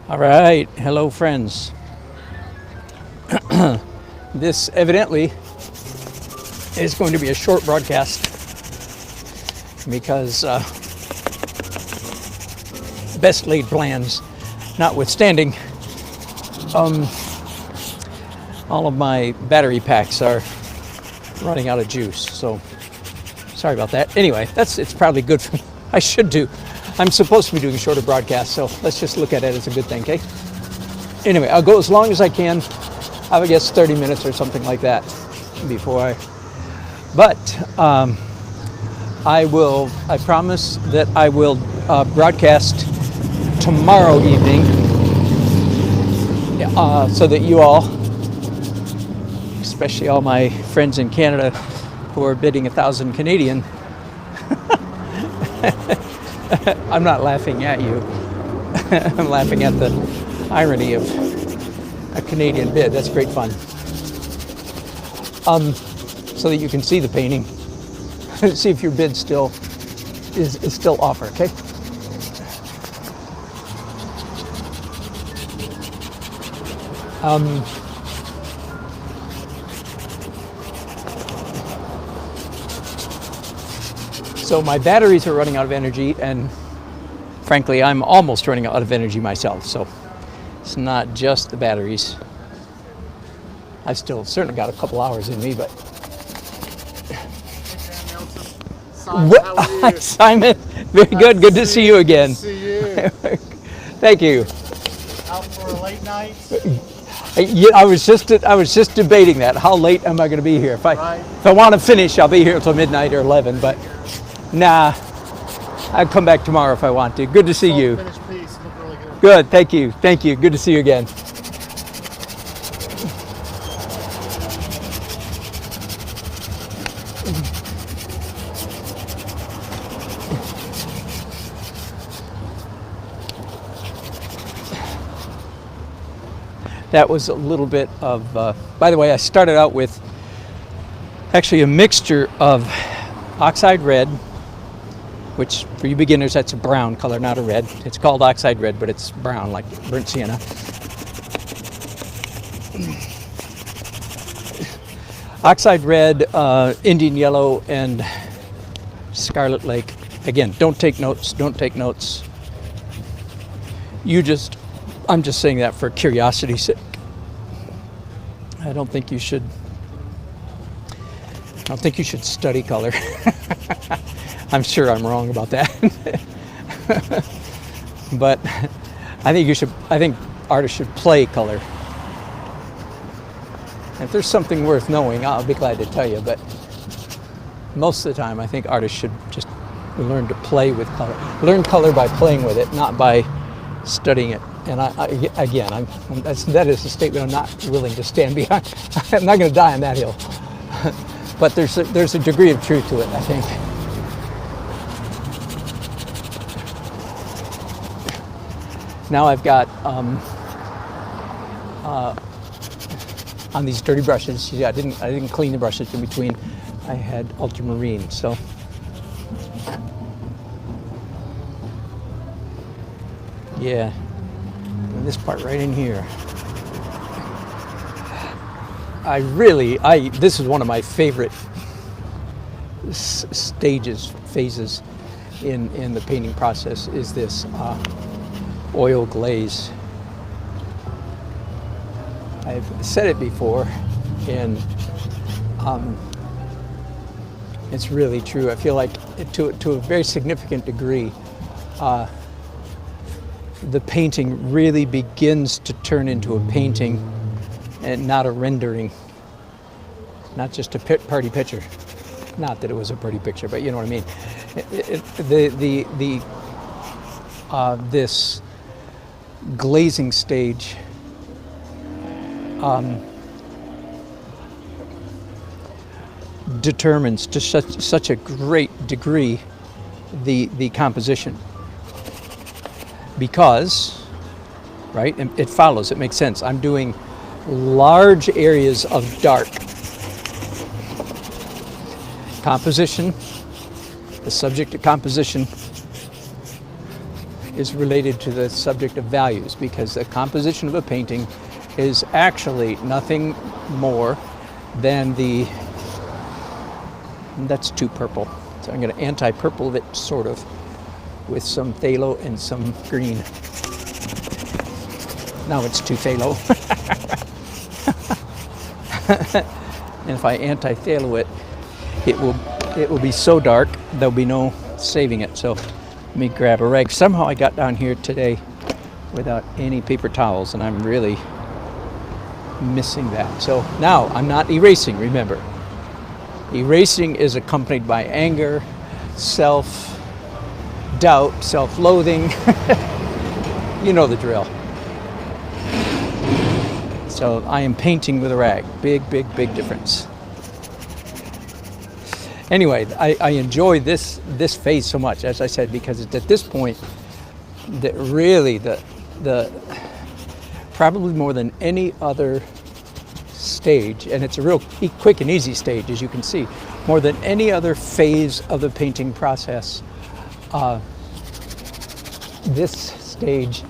All right, hello friends. This evidently is going to be a short broadcast because best laid plans notwithstanding, all of my battery packs are running out of juice, so sorry about that. Anyway, it's probably good for me. I'm supposed to be doing a shorter broadcast, so let's just look at it as a good thing, okay? Anyway, I'll go as long as I can. I would guess 30 minutes or something like that but I promise that I will broadcast tomorrow evening so that you all, especially all my friends in Canada who are bidding 1,000 Canadian, I'm not laughing at you. I'm laughing at the irony of a Canadian bid. That's great fun. So that you can see the painting, see if your bid still is still offer. Okay. So my batteries are running out of energy, and frankly, I'm almost running out of energy myself. So it's not just the batteries. I've still certainly got a couple hours in me, but. Simon, how are you? Hi, Simon. Very good. Good to see you again. Good to see you. Thank you. Out for a late night? Yeah, I was just debating that. How late am I going to be here? If I want to finish, I'll be here until midnight or 11. But nah, I'll come back tomorrow if I want to. Good to see you. Finished piece. Look really good. Good. Thank you. Thank you. Good to see you again. That was a little bit of, by the way, I started out with actually a mixture of oxide red, which for you beginners, that's a brown color, not a red. It's called oxide red, but it's brown, like burnt sienna. Oxide red, Indian yellow, and Scarlet Lake. Again, don't take notes, don't take notes. I'm just saying that for curiosity's sake. I don't think you should study color. I'm sure I'm wrong about that. But I think artists should play color. If there's something worth knowing, I'll be glad to tell you, but most of the time I think artists should just learn to play with color. Learn color by playing with it, not by studying it. And that is a statement I'm not willing to stand behind. I'm not going to die on that hill. But there's a degree of truth to it, I think. Now I've got on these dirty brushes. Yeah, I didn't clean the brushes in between. I had ultramarine, so. Yeah. And this part right in here. This is one of my favorite phases in the painting process is this oil glaze. I've said it before, and it's really true. I feel like to a very significant degree, the painting really begins to turn into a painting and not a rendering, not just a party picture. Not that it was a pretty picture, but you know what I mean. This glazing stage determines to such a great degree the composition. Because, right, it follows, it makes sense. I'm doing large areas of dark. Composition, the subject of composition is related to the subject of values, because the composition of a painting is actually nothing more than that's too purple. So I'm going to anti-purple it, sort of, with some phthalo and some green. Now it's too phthalo. And if I anti-phthalo it, it will be so dark there'll be no saving it. So let me grab a rag. Somehow I got down here today without any paper towels, and I'm really missing that. So now I'm not erasing, remember. Erasing is accompanied by anger, self-doubt, self-loathing. You know the drill. So I am painting with a rag. Big, big, big difference. Anyway, I enjoy this phase so much, as I said, because it's at this point that really the probably more than any other stage, and it's a real quick and easy stage, as you can see, more than any other phase of the painting process, this stage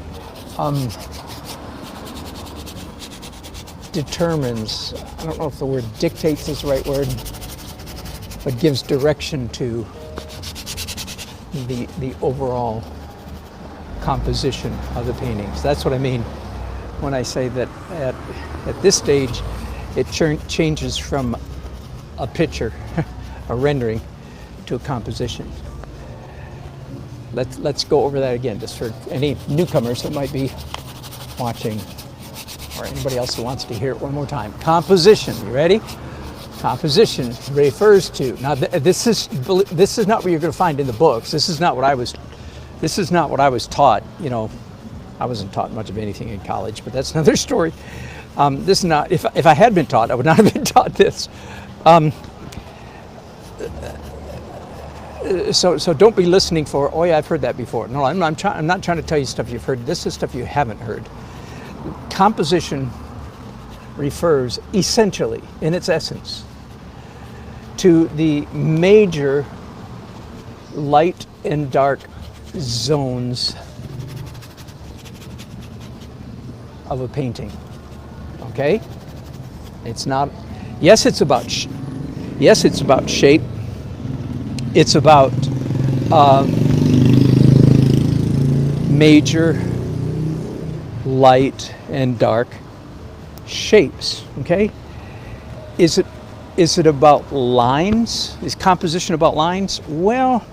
determines, I don't know if the word dictates is the right word, but gives direction to the overall composition of the paintings. That's what I mean when I say that at this stage it changes from a picture, a rendering, to a composition. Let's go over that again, just for any newcomers that might be watching, or anybody else who wants to hear it one more time. Composition, you ready? Composition refers to, now this is not what you're going to find in the books. This is not what I was taught. You know, I wasn't taught much of anything in college, but that's another story. This is not, if I had been taught, I would not have been taught this. So don't be listening for, oh yeah, I've heard that before. No, I'm not trying to tell you stuff you've heard. This is stuff you haven't heard. Composition refers essentially, in its essence, to the major light and dark zones of a painting. Okay? It's not, yes, it's about shape. It's about major light and dark shapes. Okay? Is it about lines? Is composition about lines? Well,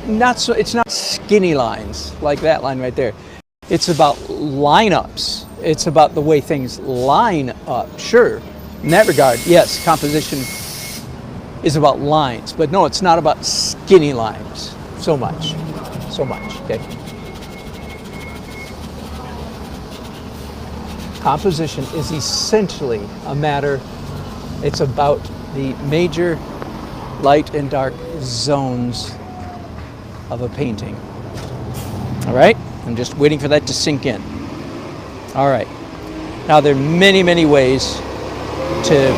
not so. It's not skinny lines like that line right there. It's about lineups. It's about the way things line up. Sure, in that regard, yes, composition is about lines, but no, it's not about skinny lines so much. Okay. Composition is essentially a matter. It's about the major light and dark zones of a painting. All right? I'm just waiting for that to sink in. All right. Now there are many ways to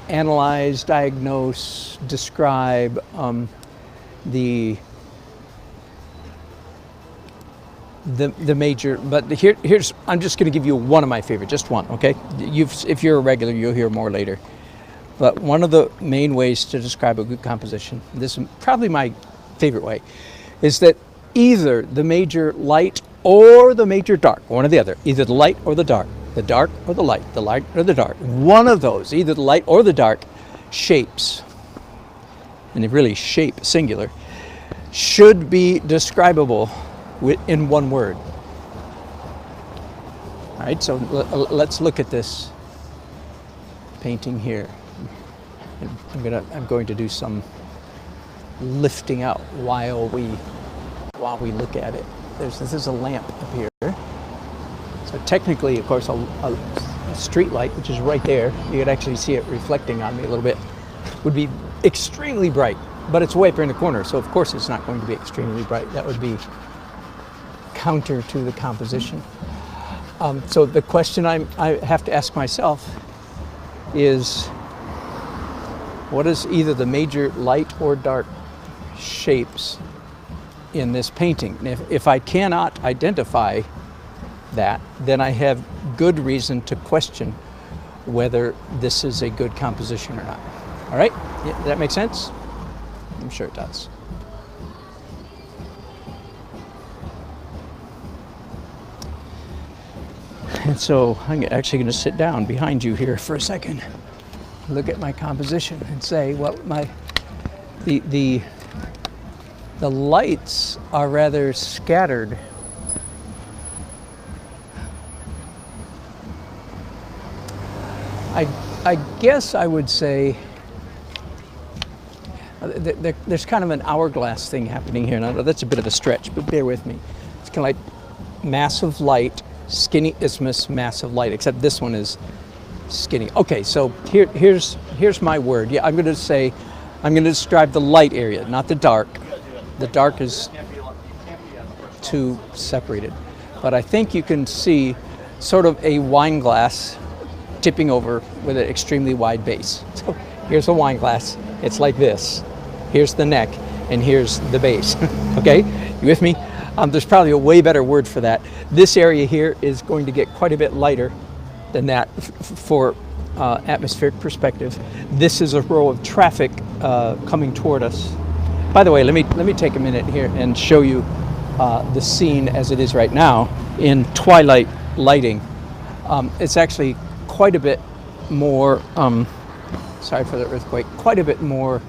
analyze, diagnose, describe the major, but here's, I'm just going to give you one of my favorite, just one, okay? If you're a regular, you'll hear more later. But one of the main ways to describe a good composition, this is probably my favorite way, is that either the major light or the major dark, one or the other, either the light or the dark or the light or the dark, one of those, either the light or the dark, shapes, and they really shape, singular, should be describable in one word. All right, so let's look at this painting here. I'm going to do some lifting out while we look at it. This is a lamp up here. So technically, of course, a street light, which is right there, you could actually see it reflecting on me a little bit, would be extremely bright, but it's way up here in the corner, so of course it's not going to be extremely bright. That would be counter to the composition. So the question I have to ask myself is, what is either the major light or dark shapes in this painting? And if I cannot identify that, then I have good reason to question whether this is a good composition or not. All right? Yeah, does that make sense? I'm sure it does. And so I'm actually going to sit down behind you here for a second, look at my composition and say, well, the lights are rather scattered. I guess I would say there's kind of an hourglass thing happening here. Now that's a bit of a stretch, but bear with me. It's kind of like massive light, skinny isthmus, massive light, except this one is skinny. Okay, so here's my word. Yeah, I'm going to describe the light area, not the dark. The dark is too separated. But I think you can see sort of a wine glass tipping over with an extremely wide base. So here's a wine glass. It's like this. Here's the neck, and here's the base. Okay, you with me? There's probably a way better word for that. This area here is going to get quite a bit lighter than that for atmospheric perspective. This is a row of traffic coming toward us. By the way, let me take a minute here and show you the scene as it is right now in twilight lighting. It's actually quite a bit more, sorry for the earthquake, quite a bit more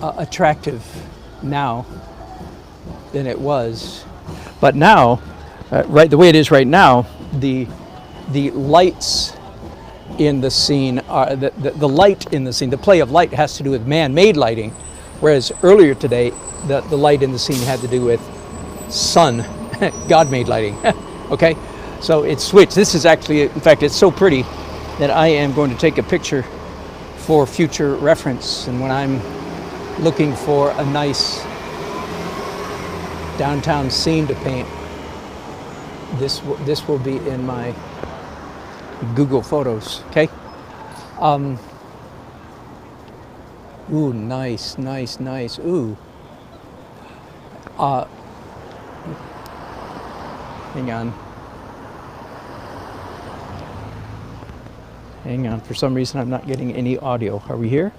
attractive now than it was. But now, right the way it is right now, the lights in the scene are the light in the scene. The play of light has to do with man-made lighting, whereas earlier today the light in the scene had to do with sun, God-made lighting. Okay, so it's switched. This is actually, in fact, it's so pretty that I am going to take a picture for future reference, and when I'm looking for a nice downtown scene to paint, this will be in my Google Photos. Okay. Ooh, nice. Ooh. Hang on. For some reason, I'm not getting any audio. Are we here?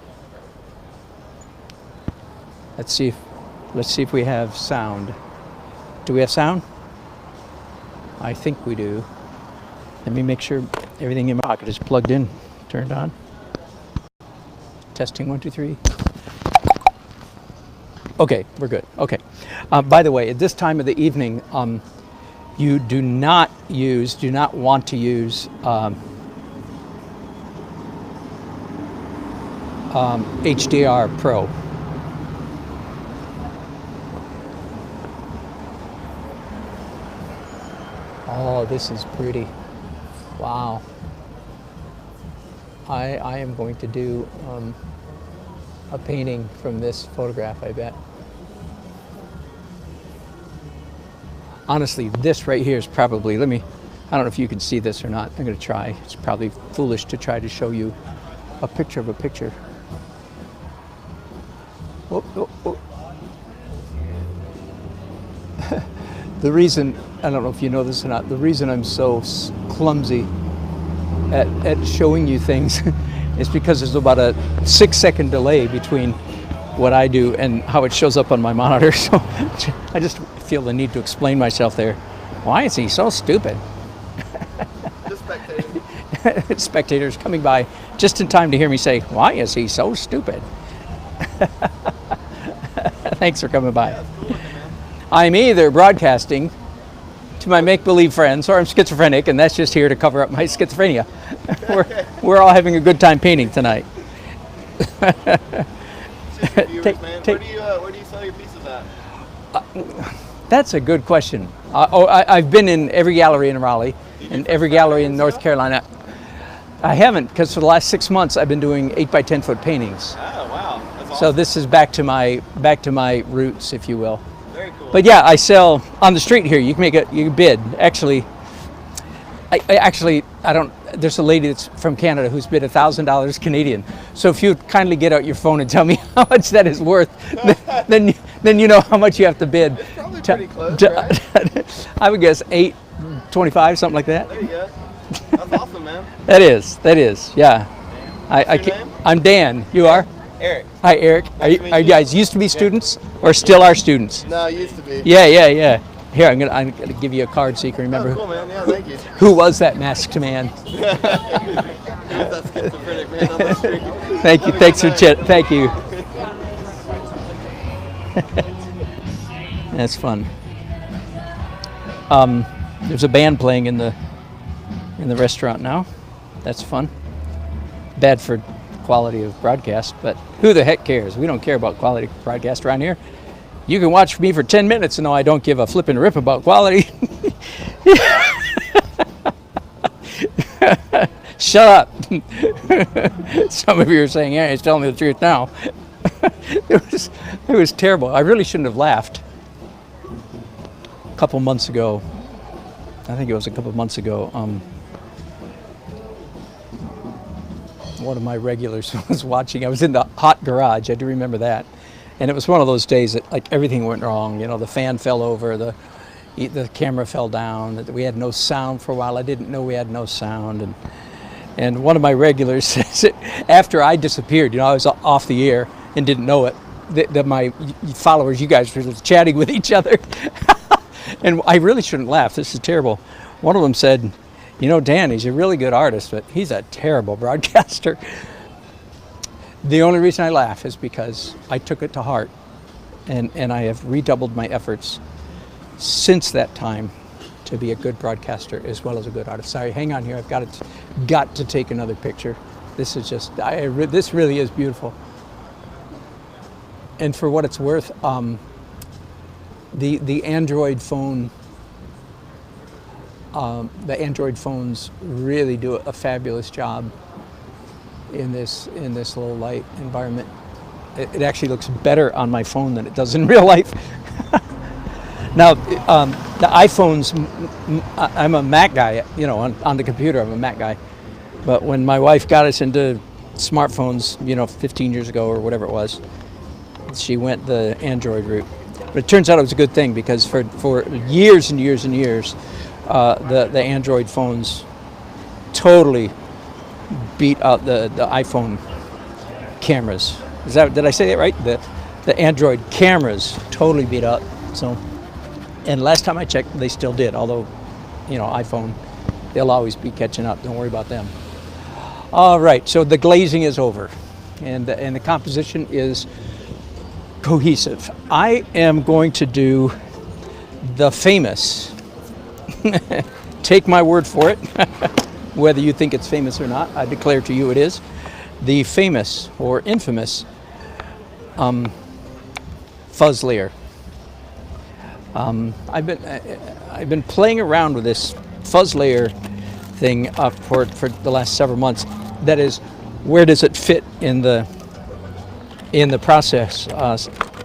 Let's see if we have sound. Do we have sound? I think we do. Let me make sure everything in my pocket is plugged in, turned on. Testing 1, 2, 3. Okay, we're good. Okay. By the way, at this time of the evening, you do not want to use HDR Pro. Oh, this is pretty. Wow. I am going to do a painting from this photograph, I bet. Honestly, this right here is probably, I don't know if you can see this or not. I'm going to try. It's probably foolish to try to show you a picture of a picture. Oh. The reason, I don't know if you know this or not, the reason I'm so clumsy at showing you things is because there's about a 6-second delay between what I do and how it shows up on my monitor. So I just feel the need to explain myself there. Why is he so stupid? Spectators coming by just in time to hear me say, why is he so stupid? Thanks for coming by. I'm either broadcasting to my make-believe friends or I'm schizophrenic, and that's just here to cover up my schizophrenia. We're all having a good time painting tonight. Viewers, man. Where do you sell your pieces at? That's a good question. I've been in every gallery in Raleigh and every gallery in North Carolina. I haven't, because for the last 6 months I've been doing 8x10 foot paintings. Oh wow, that's awesome. So this is back to my roots, if you will. Very cool. But yeah, I sell on the street here. You can you can bid. Actually, I actually, I don't, there's a lady that's from Canada who's bid $1,000 Canadian. So if you'd kindly get out your phone and tell me how much that is worth, then you know how much you have to bid. It's probably pretty close, right? I would guess 825, something like that. There you go. That's awesome, man. That is, yeah. What's your name? I'm Dan. You are? Eric. Hi, Eric. Are you guys used to be students or still are students? No, I used to be. Yeah. Here, I'm gonna give you a card so you can remember. Oh, cool, man. Yeah, thank you. Who was that masked man? Who was that schizophrenic man on the street? Thank you. Thanks for chat. Thank you. That's fun. There's a band playing in the restaurant now. That's fun. Bad for quality of broadcast, but who the heck cares? We don't care about quality of broadcast around here. You can watch me for 10 minutes and know I don't give a flippin' rip about quality. Shut up. Some of you are saying, yeah, he's telling me the truth now. It was terrible. I really shouldn't have laughed. A couple months ago, I think it was a couple months ago, one of my regulars was watching. I was in the hot garage. I do remember that. And it was one of those days that like everything went wrong. You know, the fan fell over, the camera fell down, that we had no sound for a while. I didn't know we had no sound. And one of my regulars says, after I disappeared, you know, I was off the air and didn't know it, that my followers, you guys were just chatting with each other. And I really shouldn't laugh. This is terrible. One of them said, you know, Dan, he's a really good artist, but he's a terrible broadcaster. The only reason I laugh is because I took it to heart, and I have redoubled my efforts since that time to be a good broadcaster as well as a good artist. Sorry, hang on here. I've got to take another picture. This is just, this really is beautiful. And for what it's worth, the Android phone, the Android phones really do a fabulous job in this low light environment. It actually looks better on my phone than it does in real life. Now, the iPhones, I'm a Mac guy, you know, on the computer, I'm a Mac guy. But when my wife got us into smartphones, you know, 15 years ago or whatever it was, she went the Android route. But it turns out it was a good thing because for years and years and years, the Android phones totally beat out the iPhone cameras. Did I say that right? The Android cameras totally beat out. So, and last time I checked, they still did. Although, you know, iPhone, they'll always be catching up. Don't worry about them. All right. So the glazing is over, and the composition is cohesive. I am going to do the famous. Take my word for it. Whether you think it's famous or not, I declare to you it is. The famous or infamous fuzz layer. I've been playing around with this fuzz layer thing for the last several months. That is, where does it fit in the process?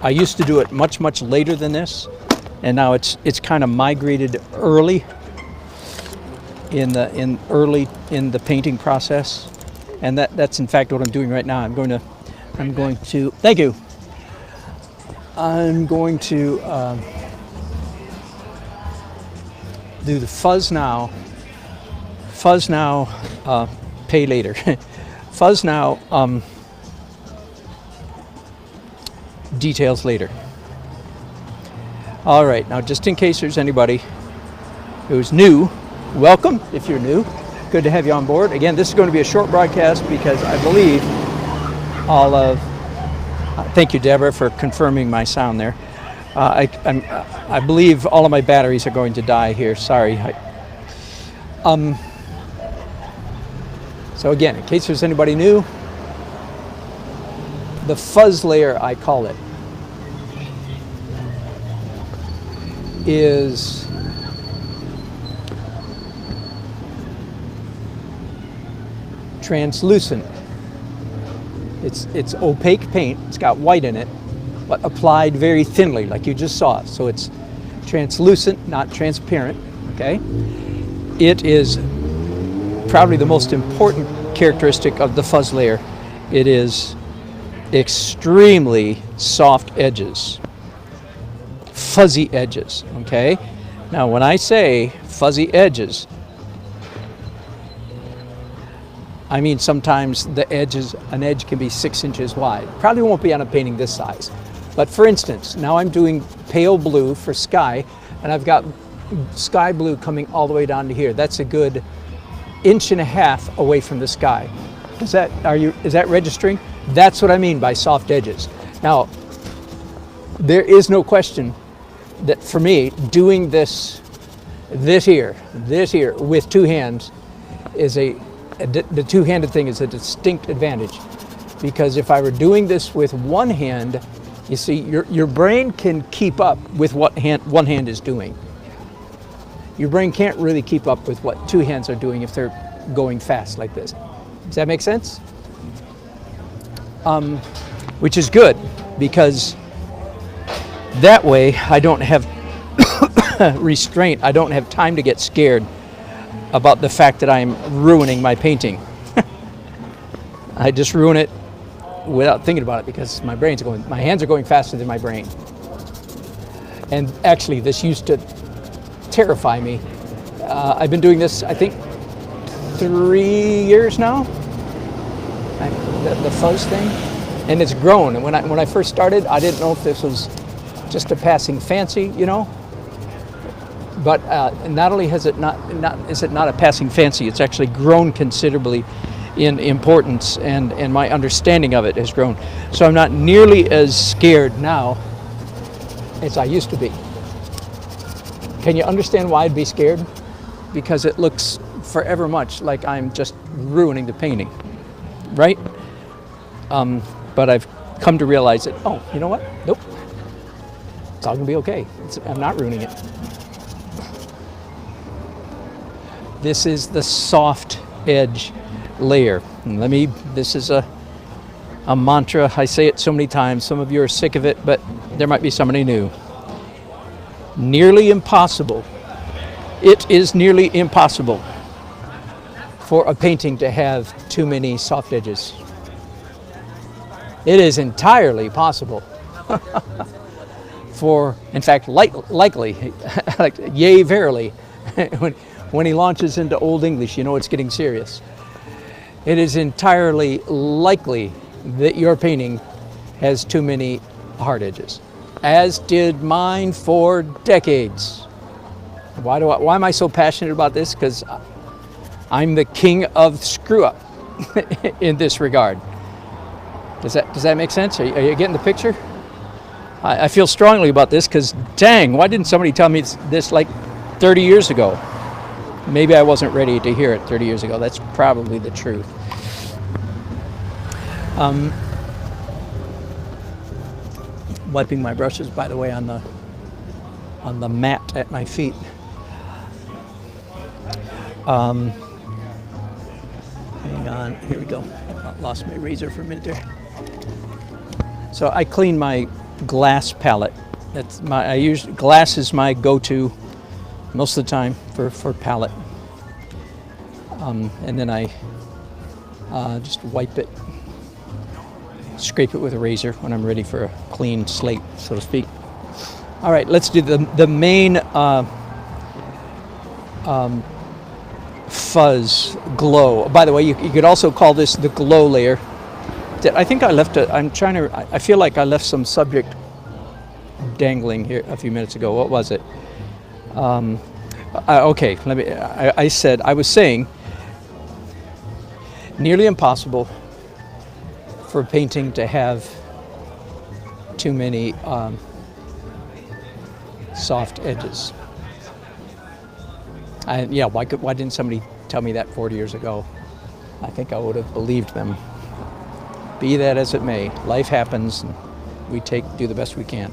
I used to do it much later than this, and now it's kind of migrated early in the painting process, and that's in fact what I'm doing right now. I'm going to thank you. I'm going to do the fuzz now. Pay later. Fuzz now. Details later. All right. Now, just in case there's anybody who's new. Welcome, if you're new. Good to have you on board. Again, this is going to be a short broadcast because I believe thank you, Deborah, for confirming my sound there. I believe all of my batteries are going to die here. Sorry. So again, in case there's anybody new, the fuzz layer, I call it, is translucent. It's opaque paint. It's got white in it, but applied very thinly, like you just saw. So it's translucent, not transparent. Okay. It is probably the most important characteristic of the fuzz layer. It is extremely soft edges, fuzzy edges, okay? Now when I say fuzzy edges, I mean sometimes an edge can be 6 inches wide. Probably won't be on a painting this size. But for instance, now I'm doing pale blue for sky, and I've got sky blue coming all the way down to here. That's a good 1.5 inches away from the sky. Is that registering? That's what I mean by soft edges. Now, there is no question that for me, doing this here with two hands is the two-handed thing is a distinct advantage, because if I were doing this with one hand, you see, your brain can keep up with what one hand is doing. Your brain can't really keep up with what two hands are doing if they're going fast like this. Does that make sense? Which is good, because that way I don't have restraint. I don't have time to get scared about the fact that I'm ruining my painting. I just ruin it without thinking about it, because my hands are going faster than my brain. And actually, this used to terrify me. I've been doing this, I think, 3 years now, the fuzz thing, and it's grown. And when I first started, I didn't know if this was just a passing fancy, you know. But not only is it not a passing fancy, it's actually grown considerably in importance, and my understanding of it has grown. So I'm not nearly as scared now as I used to be. Can you understand why I'd be scared? Because it looks forever much like I'm just ruining the painting, right? But I've come to realize that, oh, you know what? Nope. It's all gonna be okay. I'm not ruining it. This is the soft edge layer. And this is a mantra. I say it so many times. Some of you are sick of it, but there might be somebody new. Nearly impossible. It is nearly impossible for a painting to have too many soft edges. It is entirely possible. In fact, likely, like, yea, verily, when he launches into Old English, you know it's getting serious. It is entirely likely that your painting has too many hard edges, as did mine for decades. Why am I so passionate about this? Because I'm the king of screw up in this regard. Does that make sense? Are you getting the picture? I feel strongly about this because, dang, why didn't somebody tell me this like 30 years ago? Maybe I wasn't ready to hear it 30 years ago. That's probably the truth. Wiping my brushes, by the way, on the mat at my feet. Hang on, here we go. I lost my razor for a minute there. So I clean my glass palette. Glass is my go-to most of the time for palette. And then I just wipe it, scrape it with a razor when I'm ready for a clean slate, so to speak. All right, let's do the main fuzz glow. By the way, you could also call this the glow layer. I think I left I feel like I left some subject dangling here a few minutes ago. What was it? Okay, I was saying nearly impossible for a painting to have too many soft edges. Why didn't somebody tell me that 40 years ago? I think I would have believed them. Be that as it may, life happens, and we do the best we can.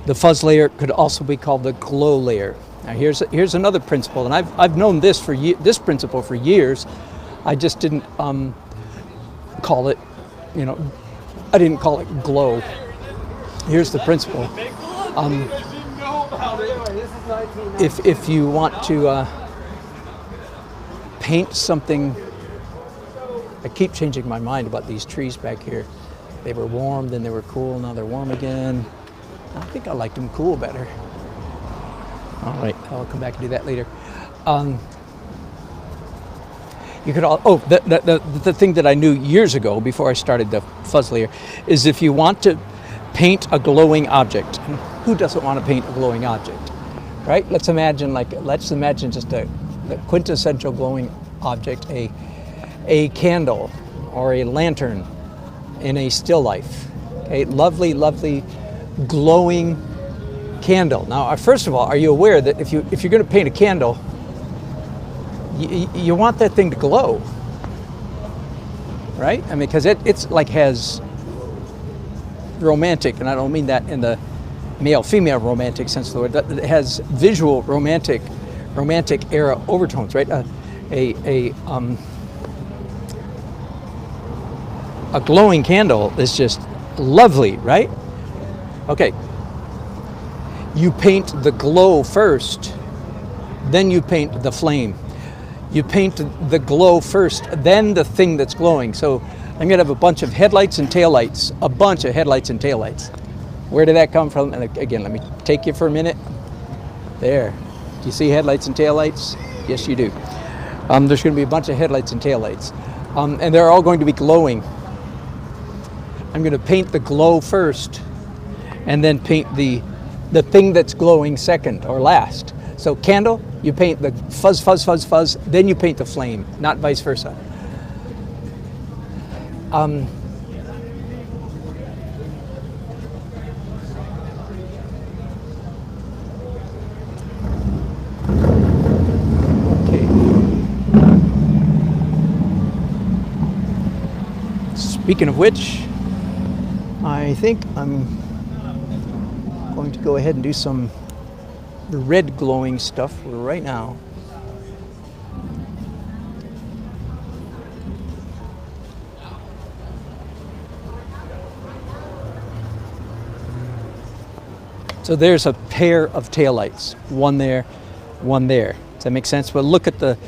The fuzz layer could also be called the glow layer. Now here's another principle, and I've known this this principle for years. I just didn't call it, I didn't call it glow. Here's the principle. If you want to paint something, I keep changing my mind about these trees back here. They were warm, then they were cool, now they're warm again. I think I liked them cool better. All right, I'll come back and do that later. You could the thing that I knew years ago before I started the fuzz layer is if you want to paint a glowing object, and who doesn't want to paint a glowing object, right? Let's imagine just the quintessential glowing object, a candle or a lantern in a still life. A lovely, lovely glowing candle. Now, first of all, are you aware that if you're going to paint a candle, you want that thing to glow, right? I mean, because it's like has romantic, and I don't mean that in the male-female romantic sense of the word, but it has visual romantic era overtones, right? A glowing candle is just lovely, right? Okay. You paint the glow first, then you paint the flame. You paint the glow first, then the thing that's glowing. So I'm going to have a bunch of headlights and taillights, Where did that come from? And again, let me take you for a minute. There. Do you see headlights and taillights? Yes, you do. There's going to be a bunch of headlights and taillights. And they're all going to be glowing. I'm going to paint the glow first, and then paint the thing that's glowing second or last. So candle, you paint the fuzz, fuzz, fuzz, fuzz, then you paint the flame, not vice versa. Okay. Speaking of which, I think I'm going to go ahead and do some red glowing stuff right now. So there's a pair of taillights, one there, one there. Does that make sense? Well, look at the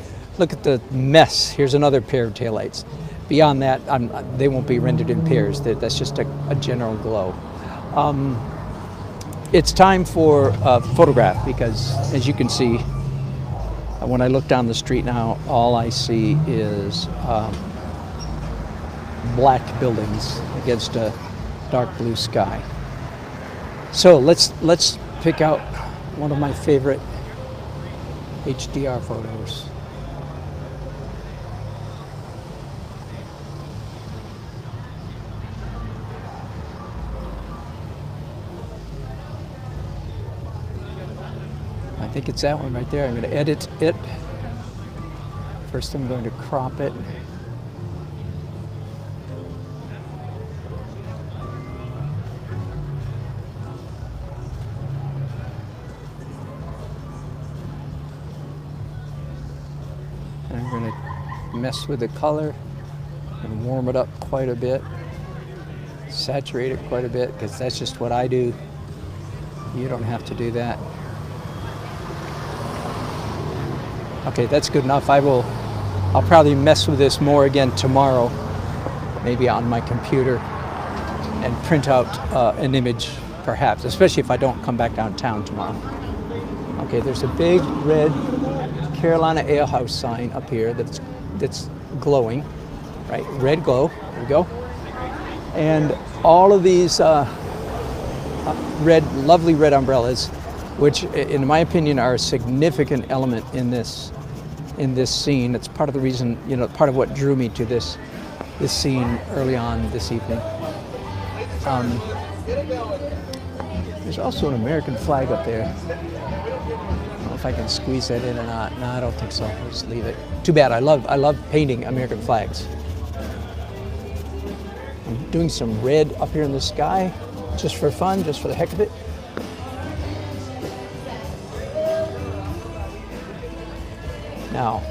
mess. Here's another pair of taillights. Beyond that, they won't be rendered in pairs. That's just a general glow. It's time for a photograph because, as you can see, when I look down the street now, all I see is black buildings against a dark blue sky. So let's pick out one of my favorite HDR photos. I think it's that one right there. I'm going to edit it. First I'm going to crop it. And I'm going to mess with the color and warm it up quite a bit. Saturate it quite a bit because that's just what I do. You don't have to do that. Okay, that's good enough. I'll probably mess with this more again tomorrow, maybe on my computer, and print out an image, perhaps, especially if I don't come back downtown tomorrow. Okay, there's a big red Carolina Ale House sign up here that's glowing, right? Red glow. There we go. And all of these lovely red umbrellas, which in my opinion are a significant element in this scene. It's part of the reason, part of what drew me to this scene early on this evening. There's also an American flag up there. I don't know if I can squeeze that in or not. No, I don't think so. I'll just leave it. Too bad. I love painting American flags. I'm doing some red up here in the sky, just for fun, just for the heck of it. Now,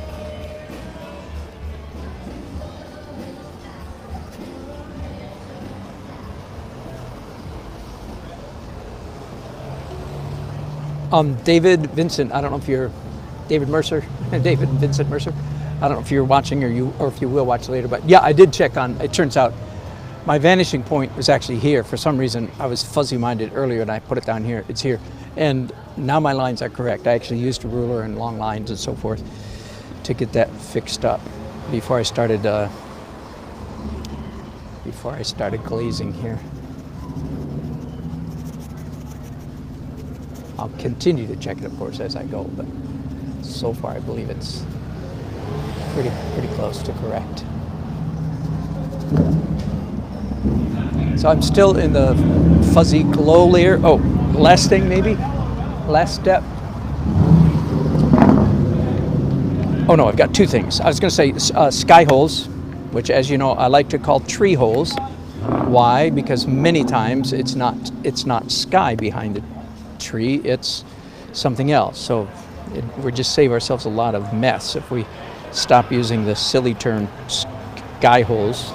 David Vincent, I don't know if you're David Mercer, David Vincent Mercer. I don't know if you're watching or if you will watch later, but yeah, I did check on, it turns out my vanishing point was actually here. For some reason, I was fuzzy-minded earlier and I put it down here, it's here. And now my lines are correct. I actually used a ruler and long lines and so forth to get that fixed up before I started glazing here. I'll continue to check it, of course, as I go, but so far I believe it's pretty close to correct. So I'm still in the fuzzy glow layer. Oh, last thing maybe? Last step. Oh no, I've got two things. I was going to say sky holes, which, as you know, I like to call tree holes. Why? Because many times it's not sky behind the tree, it's something else. So we just save ourselves a lot of mess if we stop using the silly term sky holes.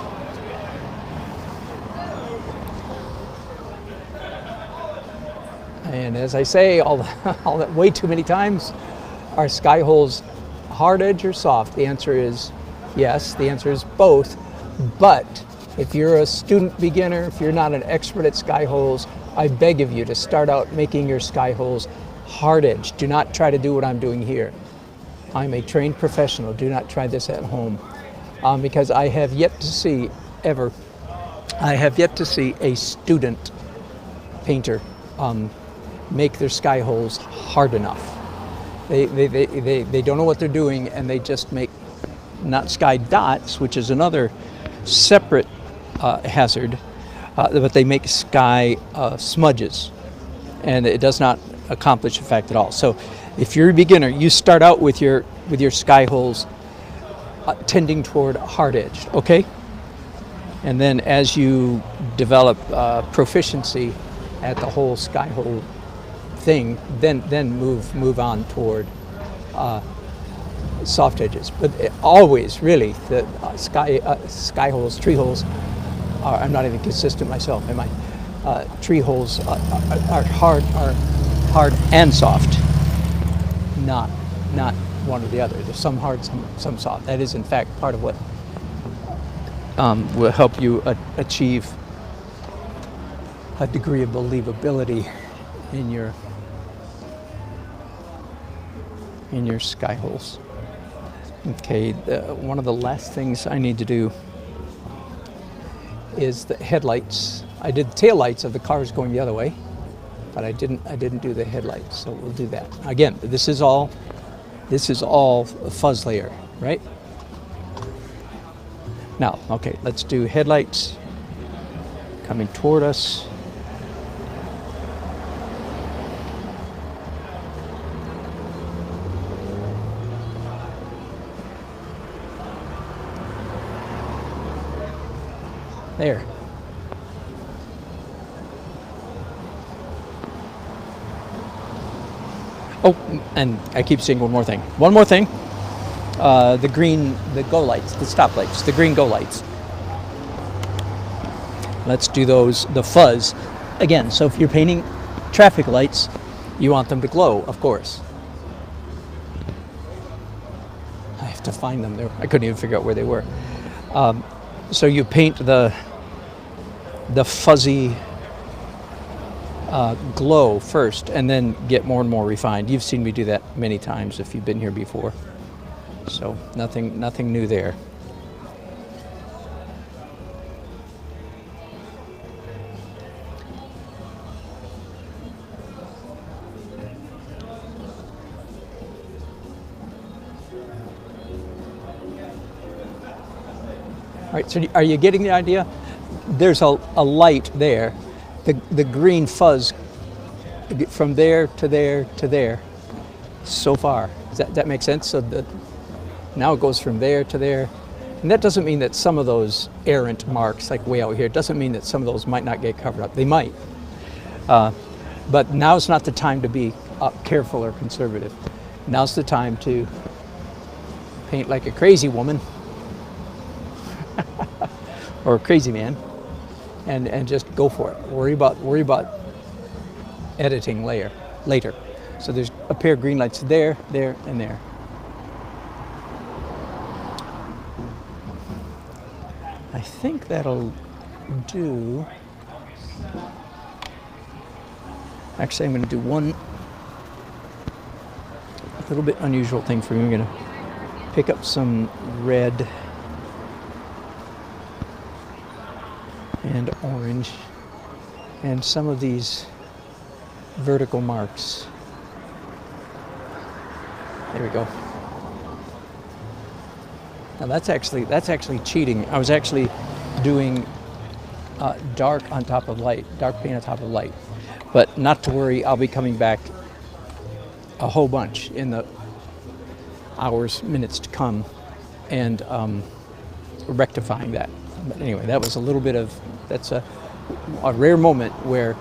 And as I say all that way too many times, are sky holes hard edge or soft? The answer is yes. The answer is both. But if you're a student beginner, if you're not an expert at sky holes, I beg of you to start out making your sky holes hard edge. Do not try to do what I'm doing here. I'm a trained professional. Do not try this at home. Because I have yet to see a student painter make their sky holes hard enough. They don't know what they're doing, and they just make not sky dots, which is another separate hazard, but they make sky smudges, and it does not accomplish effect at all. So if you're a beginner, you start out with your sky holes tending toward hard edge, okay? And then as you develop proficiency at the whole sky hole thing, then move on toward soft edges. But always, really, the sky holes, tree holes are, I'm not even consistent myself, am I? Tree holes are hard and soft, not one or the other. There's some hard, some soft. That is, in fact, part of what will help you achieve a degree of believability in your sky holes. Okay, one of the last things I need to do is the headlights. I did the tail lights of the cars going the other way, but I didn't do the headlights, so we'll do that. Again, this is all a fuzz layer, right? Now, okay, let's do headlights coming toward us. There. Oh, and I keep saying one more thing. One more thing. The green, the go lights, the stop lights, the green go lights. Let's do those, the fuzz. Again, so if you're painting traffic lights, you want them to glow, of course. I have to find them there. I couldn't even figure out where they were. So you paint the fuzzy glow first, and then get more and more refined. You've seen me do that many times if you've been here before. So nothing new there. All right, so are you getting the idea? There's a light there. The green fuzz from there to there to there, so far. Does that make sense? So now it goes from there to there. And that doesn't mean that some of those errant marks, like way out here, doesn't mean that some of those might not get covered up. They might. But now's not the time to be careful or conservative. Now's the time to paint like a crazy woman or a crazy man, and just go for it. Worry about editing later. So there's a pair of green lights there, there, and there. I think that'll do. Actually, I'm going to do one little bit unusual thing for you. I'm going to pick up some red and orange and some of these vertical marks. There we go. Now that's actually cheating. I was actually doing dark on top of light, dark paint on top of light. But not to worry, I'll be coming back a whole bunch in the hours, minutes to come, and rectifying that. But anyway, that was a little bit of, that's a rare moment where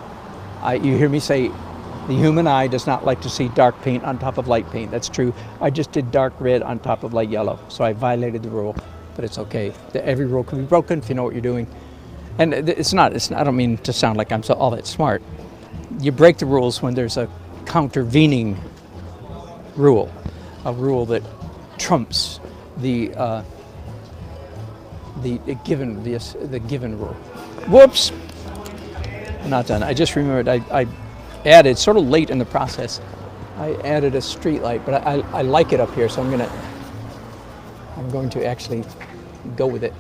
you hear me say, the human eye does not like to see dark paint on top of light paint. That's true. I just did dark red on top of light yellow, so I violated the rule, but it's okay. Every rule can be broken if you know what you're doing. And it's not, I don't mean to sound like I'm all that smart. You break the rules when there's a countervening rule, a rule that trumps the given rule. Whoops! I'm not done. I just remembered I added, sort of late in the process, I added a street light, but I like it up here, so I'm going to actually go with it.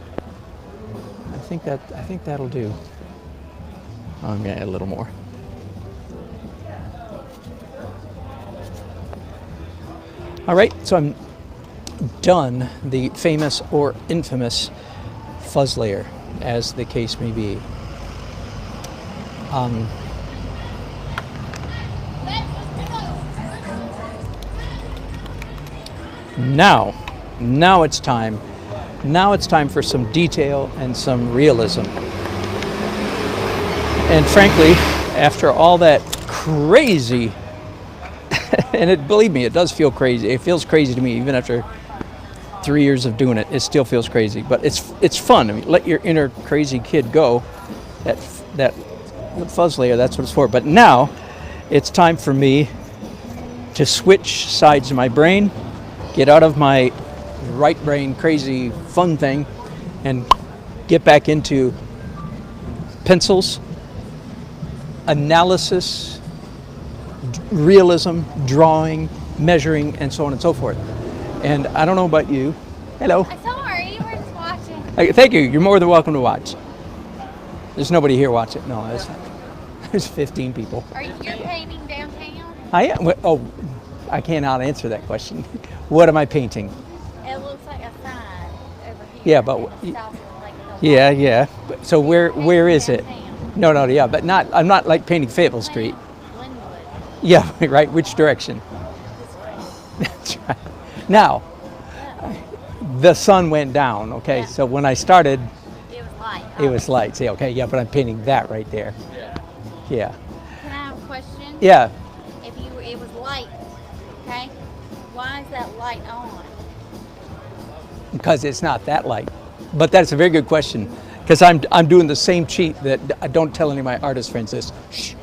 I think that'll do. I'm going to add a little more. All right, so I'm done the famous or infamous fuzz layer, as the case may be. Now it's time. Now it's time for some detail and some realism. And frankly, after all that crazy, and believe me, it does feel crazy. It feels crazy to me, even after 3 years of doing it. It still feels crazy, but it's fun. I mean, let your inner crazy kid go. That fuzz layer, that's what it's for. But now, it's time for me to switch sides of my brain, get out of my right brain crazy fun thing, and get back into pencils, analysis, realism, drawing, measuring, and so on and so forth. And I don't know about you. Hello. I'm sorry, we're just watching. Thank you. You're more than welcome to watch. There's nobody here watching. No, there's 15 people. Are you painting downtown? I am. Oh, I cannot answer that question. What am I painting? It looks like a sign over here. Yeah, but yeah. So where is it? No, yeah, but not. I'm not like painting Fayetteville Street. Glenwood. Yeah, right. Which direction? This way. That's right. Now, the sun went down. Okay, Yeah. so when I started, It was light. it was light. See, okay, yeah, but I'm painting that right there. Yeah. Can I have a question? Yeah. It was light, okay? Why is that light on? Because it's not that light. But that's a very good question. Because I'm doing the same cheat that I don't tell any of my artist friends this. Shh.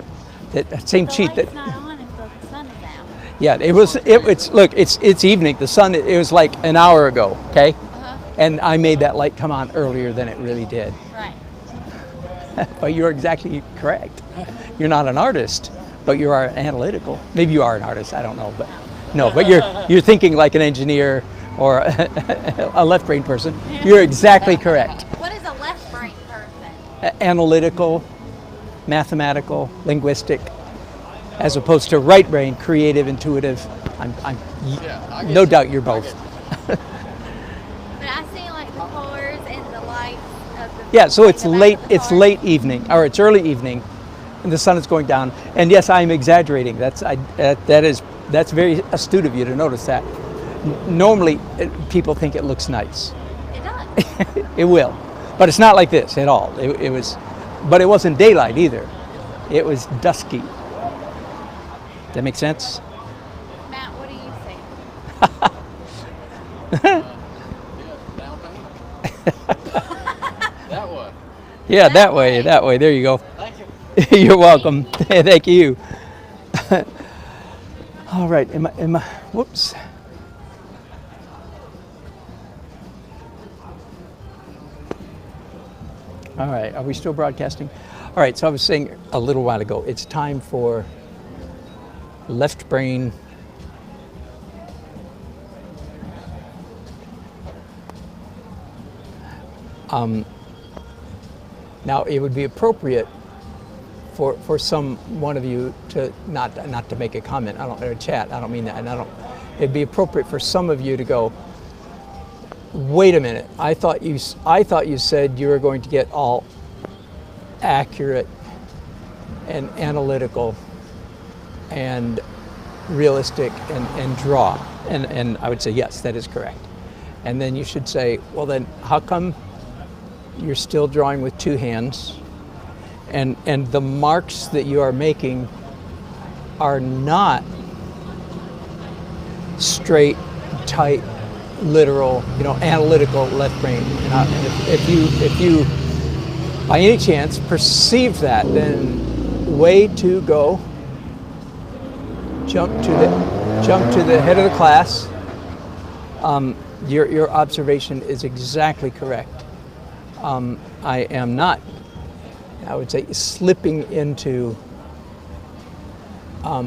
That same The cheat light's that. not on if the sun is out. Yeah, it's evening. The sun, it was like an hour ago, okay? Uh-huh. And I made that light come on earlier than it really did. Right. But you're exactly correct. You're not an artist, but you are analytical. Maybe you are an artist, I don't know, but no, but you're thinking like an engineer or a left brain person. You're exactly correct. What is a left brain person? Analytical, mathematical, linguistic, as opposed to right brain, creative, intuitive. No doubt you're both. But I see like the cars and the lights of the Yeah, so it's the back late. of the It's car. late evening, or it's early evening, and the sun is going down. And yes, I'm exaggerating. That's very astute of you to notice that. Normally, people think it looks nice. It does. It will, but it's not like this at all. But it wasn't daylight either. It was dusky. That make sense? Matt, what do you see? That one. Yeah, that way, that way. There you go. Thank you. You're welcome. Thank you. All right. Am I? Whoops. All right. Are we still broadcasting? All right. So I was saying a little while ago, it's time for left brain. Now it would be appropriate for one of you to not to make a comment. I don't or chat. I don't mean that. And it'd be appropriate for some of you to go, wait a minute. I thought you said you were going to get all accurate and analytical and realistic and draw. And I would say yes, that is correct. And then you should say, well then how come you're still drawing with two hands, and the marks that you are making are not straight, tight, literal, analytical left brain. And if you by any chance perceive that, then way to go. Jump to the head of the class. Your observation is exactly correct. I am not, I would say, slipping into, let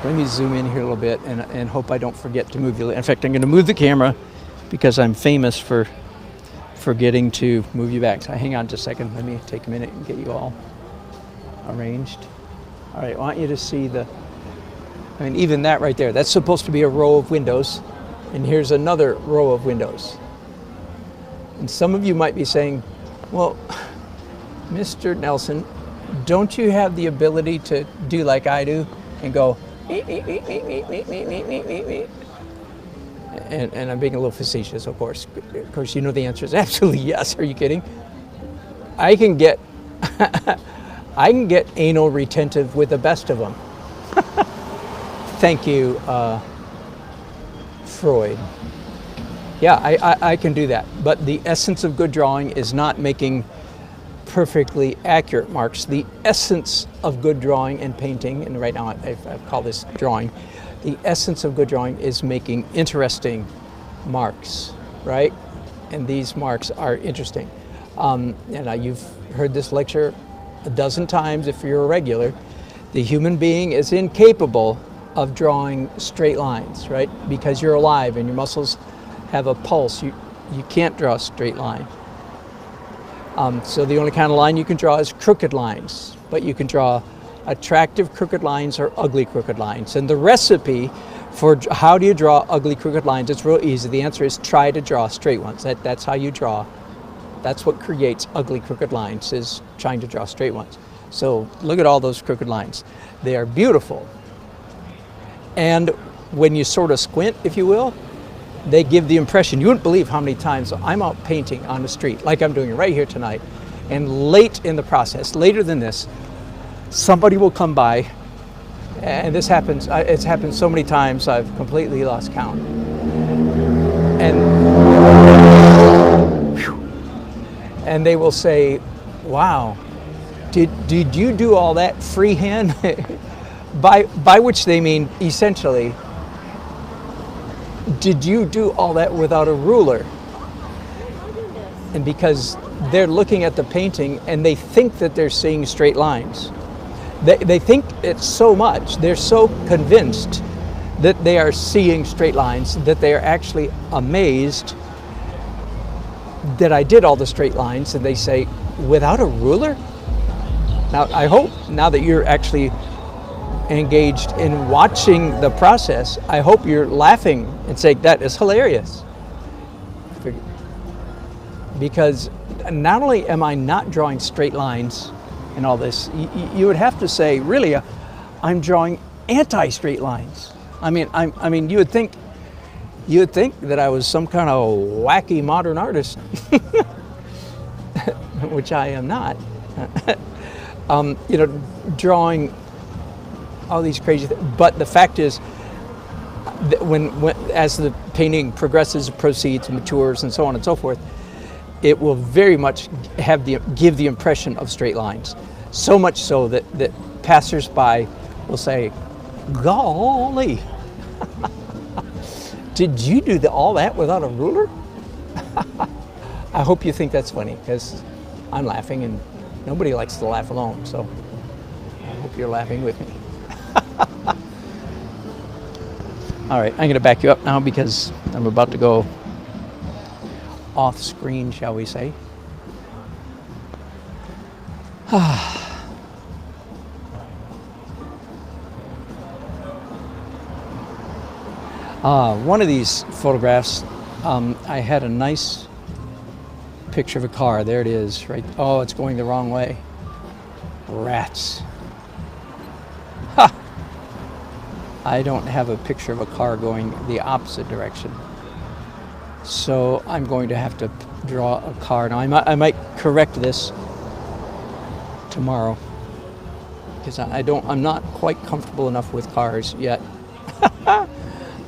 me zoom in here a little bit and hope I don't forget to move you. In fact, I'm going to move the camera because I'm famous for forgetting to move you back. So hang on just a second. Let me take a minute and get you all arranged. All right, I want you to see even that right there, that's supposed to be a row of windows. And here's another row of windows. And some of you might be saying, well, Mr. Nelson, don't you have the ability to do like I do and go, and I'm being a little facetious, of course. Of course, you know the answer is absolutely yes. Are you kidding? I can get anal retentive with the best of them. Thank you, Freud. Yeah, I can do that. But the essence of good drawing is not making perfectly accurate marks. The essence of good drawing and painting, and right now I call this drawing, the essence of good drawing is making interesting marks, right? And these marks are interesting. You've heard this lecture a dozen times if you're a regular. The human being is incapable of drawing straight lines, right? Because you're alive and your muscles have a pulse. You can't draw a straight line. So the only kind of line you can draw is crooked lines, but you can draw attractive crooked lines or ugly crooked lines. And the recipe for how do you draw ugly crooked lines, it's real easy. The answer is try to draw straight ones. That's how you draw. That's what creates ugly crooked lines, is trying to draw straight ones. So look at all those crooked lines. They are beautiful. And when you sort of squint, if you will, they give the impression, you wouldn't believe how many times I'm out painting on the street, like I'm doing right here tonight, and late in the process, later than this, somebody will come by, and this happens, it's happened so many times I've completely lost count. And they will say, wow, did you do all that freehand? By which they mean, essentially, did you do all that without a ruler? And because they're looking at the painting and they think that they're seeing straight lines. They think it's so much, they're so convinced that they are seeing straight lines that they are actually amazed that I did all the straight lines, and they say, without a ruler? Now, I hope now that you're actually engaged in watching the process, I hope you're laughing and saying, that is hilarious. Because not only am I not drawing straight lines and all this, you would have to say, really, I'm drawing anti-straight lines. I mean, you would think that I was some kind of wacky modern artist, which I am not. Drawing all these crazy things. But the fact is, when as the painting progresses, proceeds, matures, and so on and so forth, it will very much give the impression of straight lines. So much so that passers-by will say, "Golly, did you do all that without a ruler?" I hope you think that's funny, because I'm laughing, and nobody likes to laugh alone. So I hope you're laughing with me. All right, I'm going to back you up now because I'm about to go off screen, shall we say. One of these photographs, I had a nice picture of a car. There it is, right? Oh, it's going the wrong way. Rats. Ha! I don't have a picture of a car going the opposite direction. So I'm going to have to draw a car. Now I might correct this tomorrow, because I'm not quite comfortable enough with cars yet.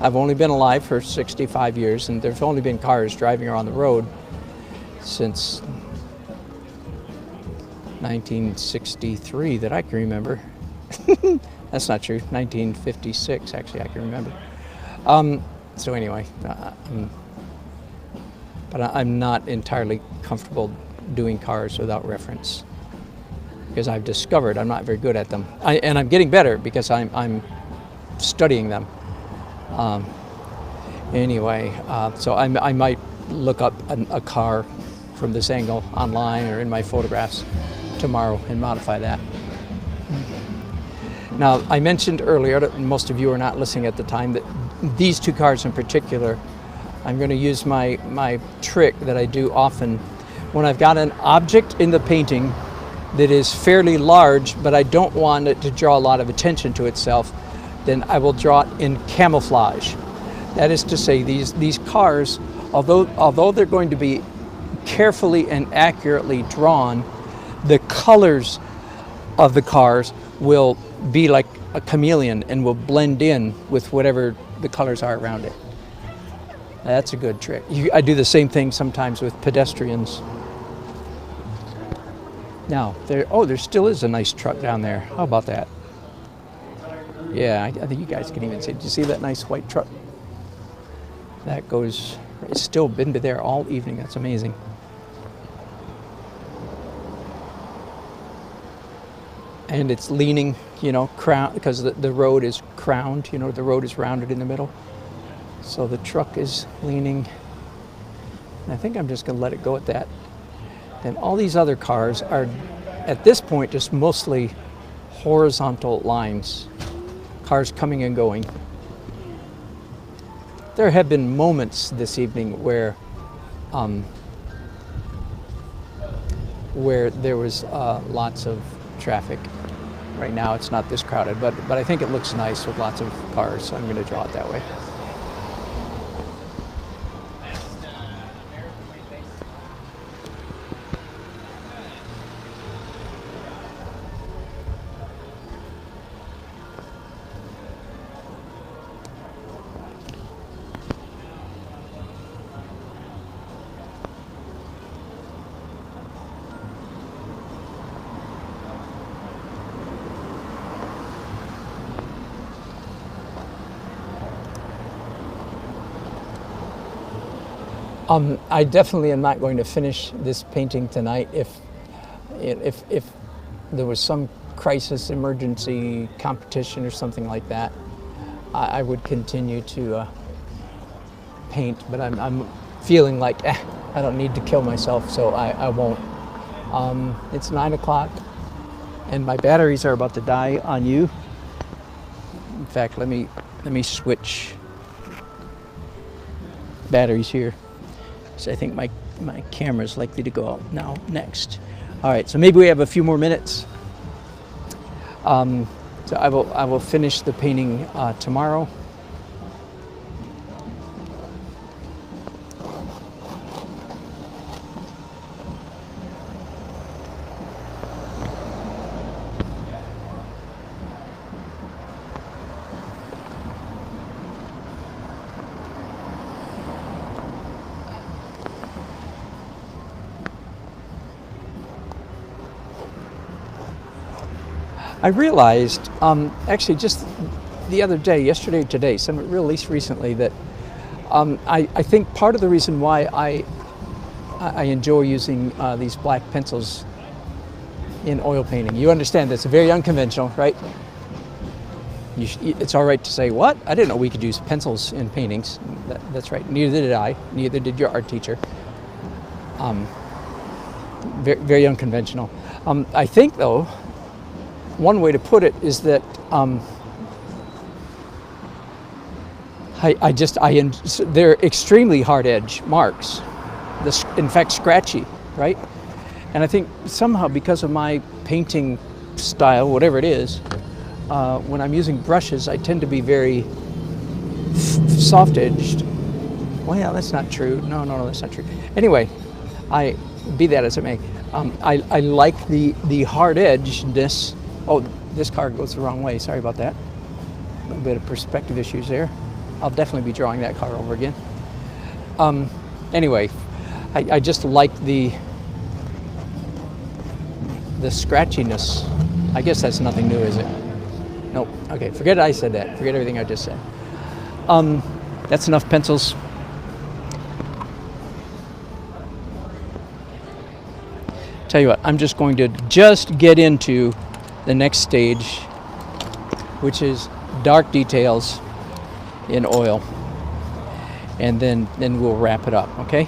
I've only been alive for 65 years, and there's only been cars driving around the road since 1963 that I can remember. That's not true. 1956, actually, I can remember. So anyway, but I'm not entirely comfortable doing cars without reference, because I've discovered I'm not very good at them. And I'm getting better because I'm studying them. Anyway, so I might look up a car from this angle online or in my photographs tomorrow and modify that. Now, I mentioned earlier, that most of you are not listening at the time, that these two cars in particular, I'm going to use my trick that I do often. When I've got an object in the painting that is fairly large, but I don't want it to draw a lot of attention to itself, then I will draw it in camouflage. That is to say, these cars, although they're going to be carefully and accurately drawn, the colors of the cars will be like a chameleon and will blend in with whatever the colors are around it. That's a good trick. I do the same thing sometimes with pedestrians. Now, there still is a nice truck down there. How about that? Yeah, I think you guys can even see. Did you see that nice white truck? That goes, it's still been there all evening. That's amazing. And it's leaning, crown, because the road is crowned, the road is rounded in the middle. So the truck is leaning. And I think I'm just going to let it go at that. And all these other cars are, at this point, just mostly horizontal lines. Cars coming and going. There have been moments this evening where there was lots of traffic. Right now it's not this crowded, but I think it looks nice with lots of cars, so I'm going to draw it that way. I definitely am not going to finish this painting tonight. If there was some crisis, emergency, competition or something like that, I would continue to paint, but I'm feeling like I don't need to kill myself, so I won't. It's 9 o'clock and my batteries are about to die on you. In fact, let me switch batteries here. So I think my camera is likely to go out now next. All right, so maybe we have a few more minutes. So I will finish the painting tomorrow. I realized, actually just the other day, yesterday or today, some released recently, that I think part of the reason why I enjoy using these black pencils in oil painting. You understand that's very unconventional, right? It's all right to say, what? I didn't know we could use pencils in paintings. That's right. Neither did I. Neither did your art teacher. Very, very unconventional. I think, though, one way to put it is that they're extremely hard edge marks. In fact, scratchy, right? And I think somehow because of my painting style, whatever it is, when I'm using brushes, I tend to be very soft-edged. Well, that's not true. No, that's not true. Anyway, be that as it may, I like the hard edgeness. Oh, this car goes the wrong way. Sorry about that. A little bit of perspective issues there. I'll definitely be drawing that car over again. Anyway, I just like the scratchiness. I guess that's nothing new, is it? Nope. Okay, forget I said that. Forget everything I just said. That's enough pencils. Tell you what, I'm just going to get into the next stage, which is dark details in oil, and then we'll wrap it up, okay?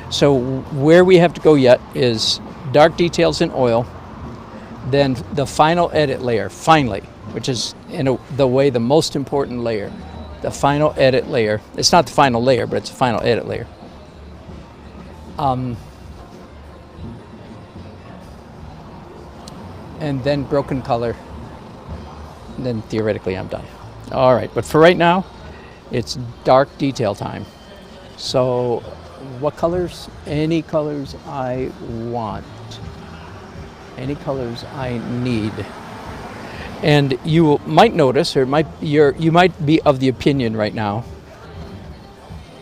So where we have to go yet is dark details in oil, then the final edit layer, finally, which is the way the most important layer, the final edit layer. It's not the final layer, but it's a final edit layer. And then broken color, and then theoretically I'm done. All right, but for right now, it's dark detail time. So what colors? Any colors I want. Any colors I need. And you might notice, or you might be of the opinion right now,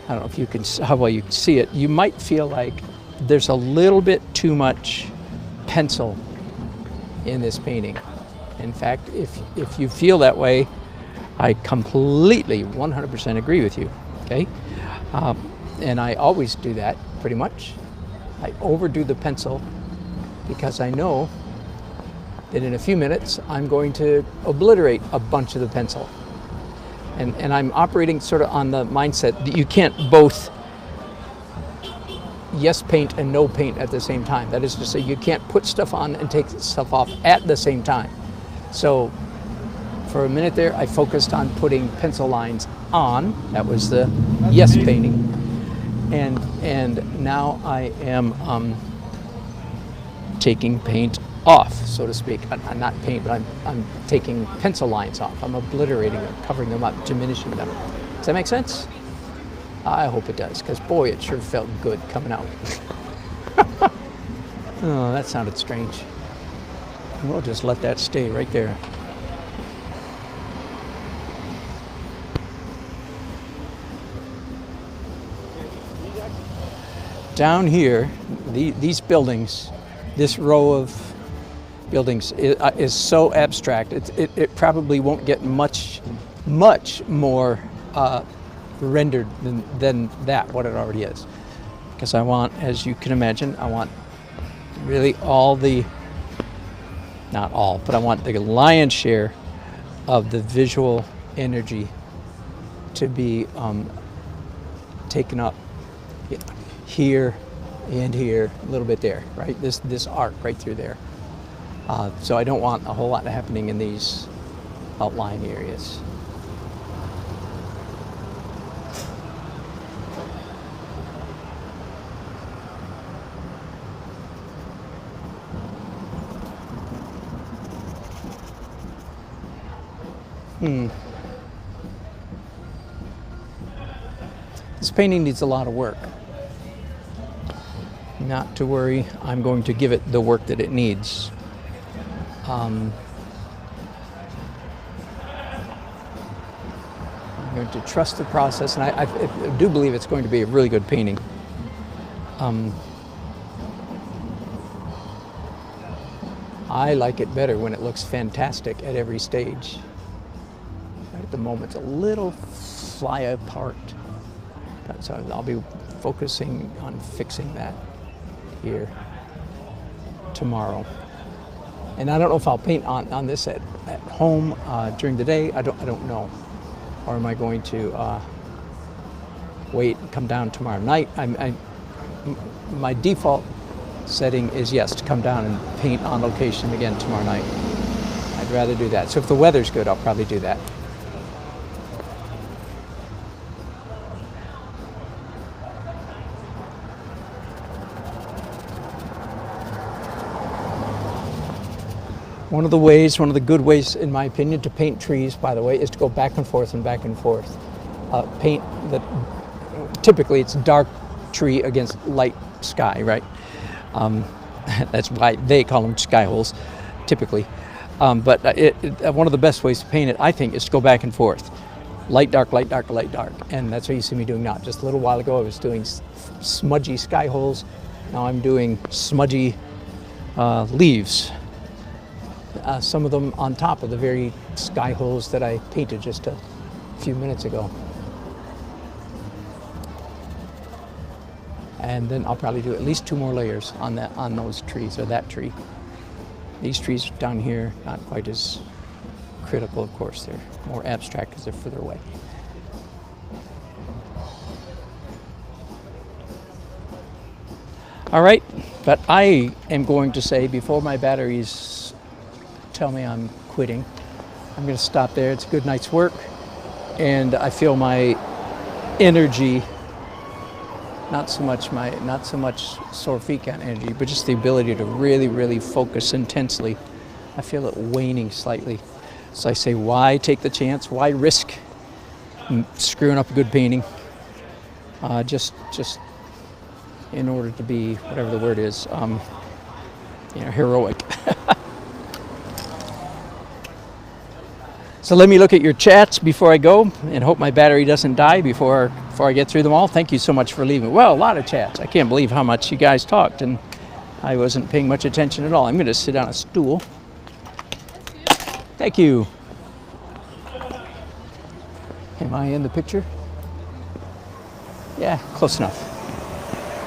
I don't know if you can, how well you can see it, you might feel like there's a little bit too much pencil in this painting. In fact, if you feel that way, I completely 100% agree with you, okay? And I always do that, pretty much. I overdo the pencil because I know that in a few minutes I'm going to obliterate a bunch of the pencil. And I'm operating sort of on the mindset that you can't both yes paint and no paint at the same time. That is to say, you can't put stuff on and take stuff off at the same time. So for a minute there, I focused on putting pencil lines on. That was the yes painting. And now I am taking paint off, so to speak. Not paint, but I'm taking pencil lines off. I'm obliterating them, covering them up, diminishing them. Does that make sense? I hope it does, because boy, it sure felt good coming out. Oh, that sounded strange. We'll just let that stay right there. Down here, these buildings, this row of buildings is so abstract. It probably won't get much more rendered than that, what it already is. Because I want, as you can imagine, I want really all the, not all, but I want the lion's share of the visual energy to be taken up here and here, a little bit there, right? This arc right through there. So I don't want a whole lot happening in these outlying areas. This painting needs a lot of work. Not to worry, I'm going to give it the work that it needs. I'm going to trust the process, and I do believe it's going to be a really good painting. I like it better when it looks fantastic at every stage. At the moment, it's a little fly apart. So I'll be focusing on fixing that here tomorrow. And I don't know if I'll paint on this at home during the day. I don't know. Or am I going to wait and come down tomorrow night? My default setting is yes, to come down and paint on location again tomorrow night. I'd rather do that. So if the weather's good, I'll probably do that. One of the good ways, in my opinion, to paint trees, by the way, is to go back and forth and back and forth. Paint that, typically it's dark tree against light sky, right? That's why they call them sky holes, typically. But one of the best ways to paint it, I think, is to go back and forth. Light, dark, light, dark, light, dark. And that's what you see me doing now. Just a little while ago, I was doing smudgy sky holes. Now I'm doing smudgy leaves. Some of them on top of the very sky holes that I painted just a few minutes ago. And then I'll probably do at least 2 more layers on those trees, or that tree. These trees down here, not quite as critical, of course. They're more abstract because they're further away. All right, but I am going to say, before my batteries tell me I'm quitting, I'm going to stop there. It's a good night's work, and I feel my energy, not so much sore feet kind of energy, but just the ability to really, really focus intensely. I feel it waning slightly. So I say, why take the chance? Why risk screwing up a good painting? Just in order to be, whatever the word is, heroic. So let me look at your chats before I go, and hope my battery doesn't die before I get through them all. Thank you so much for leaving. Well, a lot of chats. I can't believe how much you guys talked, and I wasn't paying much attention at all. I'm going to sit on a stool. Thank you. Am I in the picture? Yeah, close enough.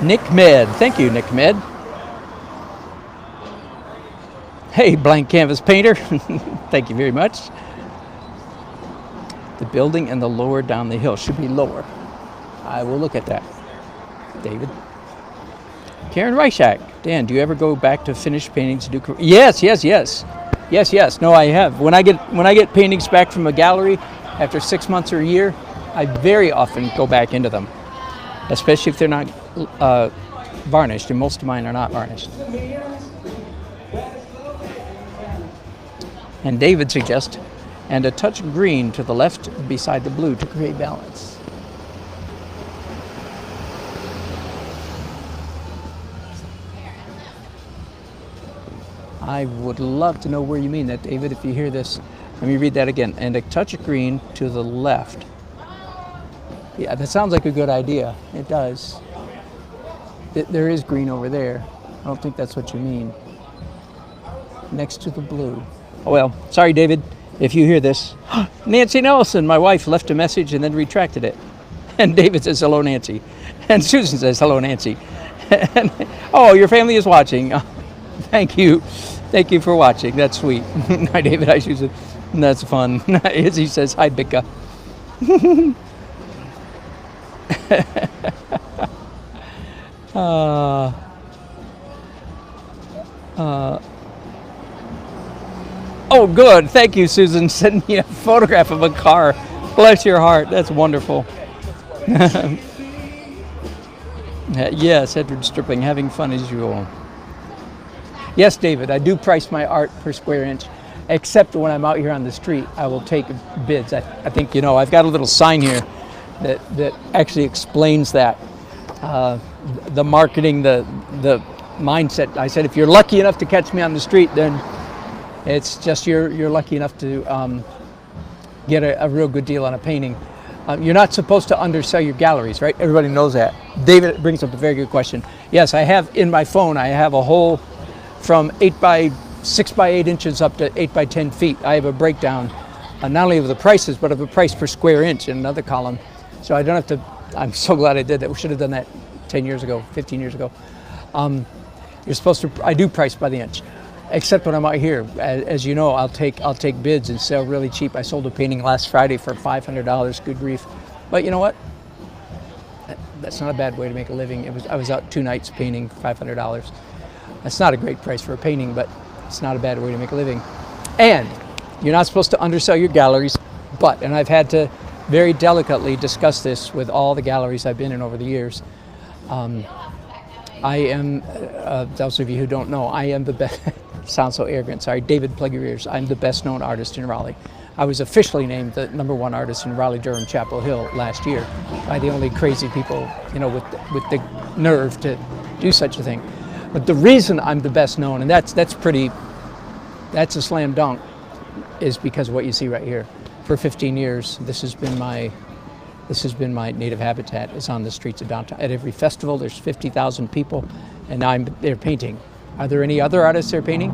Nick Med. Thank you, Nick Med. Hey, blank canvas painter. Thank you very much. The building and the lower down the hill should be lower. I will look at that. David. Karen Reichak. Dan, do you ever go back to finished paintings to do? Yes. No, I have. When I get paintings back from a gallery after 6 months or a year, I very often go back into them, especially if they're not varnished, and most of mine are not varnished. And David suggests, and a touch of green to the left beside the blue to create balance. I would love to know where you mean that, David, if you hear this. Let me read that again. And a touch of green to the left. Yeah, that sounds like a good idea. It does. There is green over there. I don't think that's what you mean. Next to the blue. Oh well, sorry, David. If you hear this, Nancy Nelson, my wife, left a message and then retracted it. And David says, hello, Nancy. And Susan says, hello, Nancy. And, oh, your family is watching. Thank you. Thank you for watching. That's sweet. Hi, David. Hi, Susan. That's fun. Izzy says, hi, Bicca. Oh, good. Thank you, Susan. Send me a photograph of a car. Bless your heart. That's wonderful. Yes, Edward Stripling, having fun as usual. Yes, David, I do price my art per square inch, except when I'm out here on the street, I will take bids. I think, I've got a little sign here that actually explains that. The marketing, the mindset. I said, if you're lucky enough to catch me on the street, then it's just you're lucky enough to get a real good deal on a painting. You're not supposed to undersell your galleries, right? Everybody knows that. David brings up a very good question. Yes, I have in my phone, I have a whole from 8 by 6 by 8 inches up to 8 by 10 feet. I have a breakdown, not only of the prices, but of the price per square inch in another column. So I don't have to, I'm so glad I did that. We should have done that 10 years ago, 15 years ago. You're supposed to, I do price by the inch, except when I'm out here. As you know, I'll take bids and sell really cheap. I sold a painting last Friday for $500, good grief. But you know what? That's not a bad way to make a living. I was out 2 nights painting, $500. That's not a great price for a painting, but it's not a bad way to make a living. And you're not supposed to undersell your galleries, but, and I've had to very delicately discuss this with all the galleries I've been in over the years. I am, those of you who don't know, I am the best, sounds so arrogant, sorry, David, plug your ears. I'm the best known artist in Raleigh. I was officially named the #1 artist in Raleigh, Durham, Chapel Hill last year by the only crazy people, you know, with the nerve to do such a thing. But the reason I'm the best known, and that's a slam dunk, is because of what you see right here. For 15 years, this has been my native habitat, is on the streets of downtown. At every festival, there's 50,000 people, and they're painting. Are there any other artists that are painting?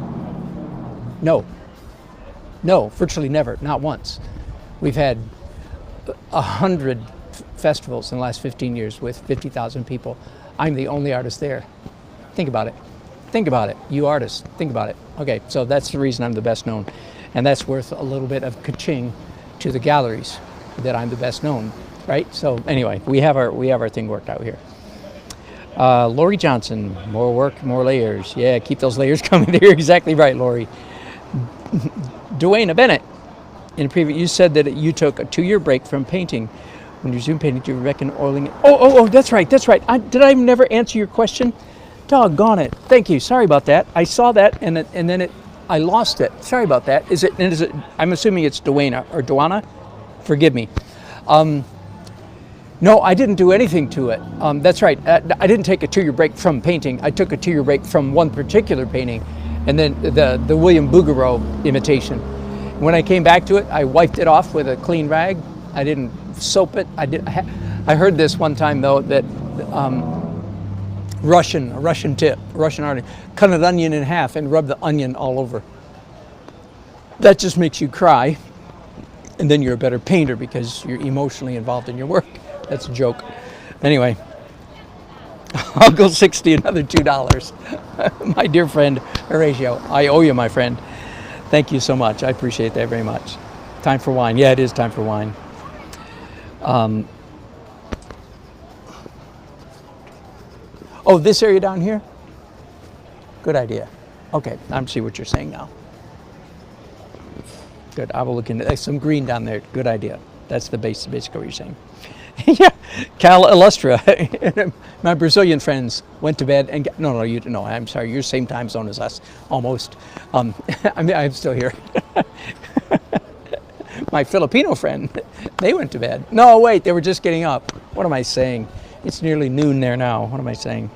No. No, virtually never, not once. We've had 100 festivals in the last 15 years with 50,000 people. I'm the only artist there. Think about it. Think about it. You artists, think about it. Okay, so that's the reason I'm the best known. And that's worth a little bit of ka-ching to the galleries that I'm the best known, right? So anyway, we have our thing worked out here. Lori Johnson, more work, more layers. Yeah, keep those layers coming. You're exactly right, Lori. Dwayne Bennett, in a preview, you said that you took a 2-year break from painting. When you resumed painting, do you reckon oiling it? Oh, that's right. Did I never answer your question? Doggone it. Thank you. Sorry about that. I saw that and then I lost it. Sorry about that. Is it? I'm assuming it's Dwayna or Dwana. Forgive me. No, I didn't do anything to it. That's right. I didn't take a 2-year break from painting. I took a 2-year break from one particular painting, and then the William Bouguereau imitation. When I came back to it, I wiped it off with a clean rag. I didn't soap it. I heard this one time though that Russian artist, cut an onion in half and rub the onion all over. That just makes you cry, and then you're a better painter because you're emotionally involved in your work. That's a joke. Anyway, I'll go 60, another $2. My dear friend Horatio, I owe you, my friend. Thank you so much. I appreciate that very much. Time for wine. Yeah, it is time for wine. Oh, this area down here? Good idea. Okay, I see what you're saying now. Good, I will look into that. Some green down there. Good idea. That's the basically what you're saying. Yeah, Cal Illustra. My Brazilian friends went to bed and no, I'm sorry, you're same time zone as us, almost. I'm still here. My Filipino friend, they went to bed. No, wait, they were just getting up. What am I saying? It's nearly noon there now. What am I saying?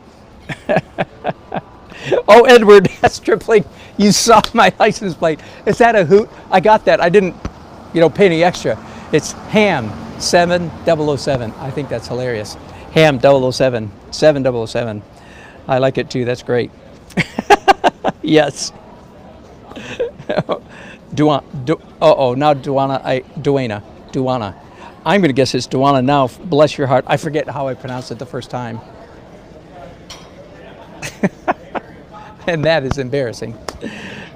Oh, Edward, that's tripling. You saw my license plate. Is that a hoot? I got that. I didn't, pay any extra. It's Ham 7007. I think that's hilarious. Ham 007, 7007. I like it too. That's great. Yes. Now Duana. I'm going to guess it's Duana now. Bless your heart. I forget how I pronounced it the first time. And that is embarrassing.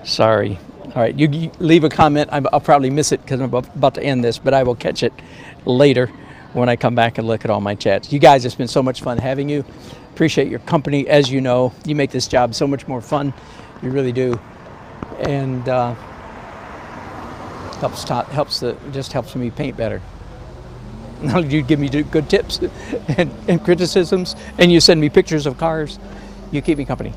Sorry. All right, you leave a comment. I'll probably miss it because I'm about to end this, but I will catch it later when I come back and look at all my chats. You guys, it's been so much fun having you. Appreciate your company. As you know, you make this job so much more fun. You really do. And helps me paint better. Now you give me good tips and criticisms, and you send me pictures of cars. You keep me company.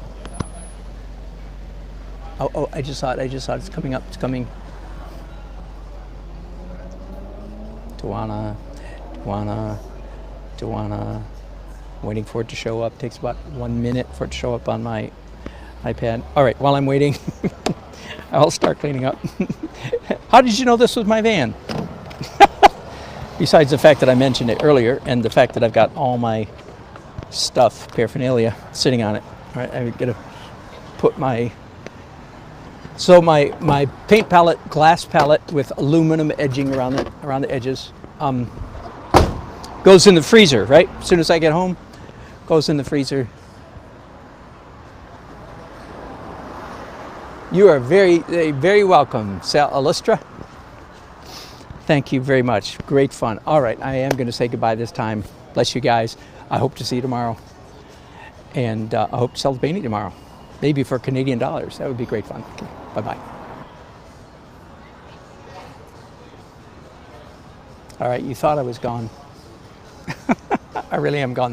Oh, I just saw it. It's coming up. It's coming. Duana. Waiting for it to show up. Takes about 1 minute for it to show up on my iPad. All right, while I'm waiting, I'll start cleaning up. How did you know this was my van? Besides the fact that I mentioned it earlier and the fact that I've got all my stuff, paraphernalia, sitting on it. All right, I'm going to put my So my paint palette, glass palette with aluminum edging around the edges, goes in the freezer, right? As soon as I get home, goes in the freezer. You are very welcome, Sal Illustra. Thank you very much. Great fun. All right, I am going to say goodbye this time. Bless you guys. I hope to see you tomorrow. And I hope to sell the painting tomorrow. Maybe for Canadian dollars. That would be great fun. Okay, bye-bye. All right, you thought I was gone. I really am gone this